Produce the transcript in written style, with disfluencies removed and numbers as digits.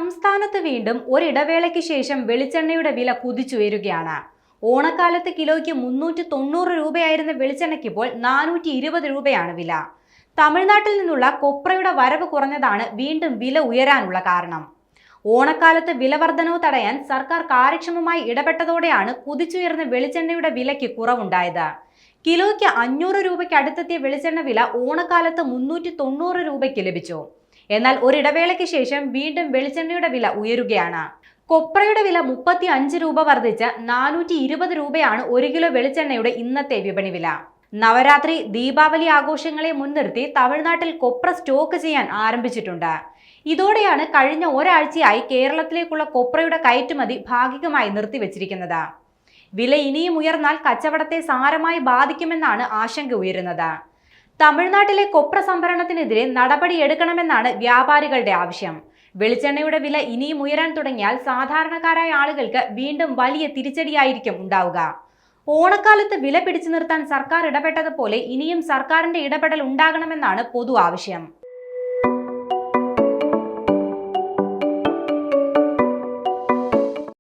സംസ്ഥാനത്ത് വീണ്ടും ഒരിടവേളയ്ക്ക് ശേഷം വെളിച്ചെണ്ണയുടെ വില കുതിച്ചുയരുകയാണ്. ഓണക്കാലത്ത് കിലോയ്ക്ക് 390 രൂപയായിരുന്ന വെളിച്ചെണ്ണയ്ക്ക് ഇപ്പോൾ 420 രൂപയാണ് വില. തമിഴ്നാട്ടിൽ നിന്നുള്ള കൊപ്രയുടെ വരവ് കുറഞ്ഞതാണ് വീണ്ടും വില ഉയരാനുള്ള കാരണം. ഓണക്കാലത്ത് വിലവർധനവ് തടയാൻ സർക്കാർ കാര്യക്ഷമമായി ഇടപെട്ടതോടെയാണ് കുതിച്ചുയർന്ന വെളിച്ചെണ്ണയുടെ വിലയ്ക്ക് കുറവുണ്ടായത്. കിലോയ്ക്ക് 500 രൂപയ്ക്ക് അടുത്തെത്തിയ വെളിച്ചെണ്ണ വില ഓണക്കാലത്ത് 390 രൂപയ്ക്ക് ലഭിച്ചു. എന്നാൽ ഒരിടവേളയ്ക്ക് ശേഷം വീണ്ടും വെളിച്ചെണ്ണയുടെ വില ഉയരുകയാണ്. കൊപ്രയുടെ വില 35 രൂപ വർദ്ധിച്ച് 420 രൂപയാണ് 1 കിലോ വെളിച്ചെണ്ണയുടെ ഇന്നത്തെ വിപണി വില. നവരാത്രി, ദീപാവലി ആഘോഷങ്ങളെ മുൻനിർത്തി തമിഴ്നാട്ടിൽ കൊപ്ര സ്റ്റോക്ക് ചെയ്യാൻ ആരംഭിച്ചിട്ടുണ്ട്. ഇതോടെയാണ് കഴിഞ്ഞ ഒരാഴ്ചയായി കേരളത്തിലേക്കുള്ള കൊപ്രയുടെ കയറ്റുമതി ഭാഗികമായി നിർത്തിവെച്ചിരിക്കുന്നത്. വില ഇനിയും ഉയർന്നാൽ കച്ചവടത്തെ സാരമായി ബാധിക്കുമെന്നാണ് ആശങ്ക ഉയരുന്നത്. തമിഴ്നാട്ടിലെ കൊപ്ര സംഭരണത്തിനെതിരെ നടപടിയെടുക്കണമെന്നാണ് വ്യാപാരികളുടെ ആവശ്യം. വെളിച്ചെണ്ണയുടെ വില ഇനിയും ഉയരാൻ തുടങ്ങിയാൽ സാധാരണക്കാരായ ആളുകൾക്ക് വീണ്ടും വലിയ തിരിച്ചടിയായിരിക്കും ഉണ്ടാവുക. ഓണക്കാലത്ത് വില പിടിച്ചു നിർത്താൻ സർക്കാർ ഇടപെട്ടതുപോലെ ഇനിയും സർക്കാരിന്റെ ഇടപെടൽ ഉണ്ടാകണമെന്നാണ് പൊതു ആവശ്യം.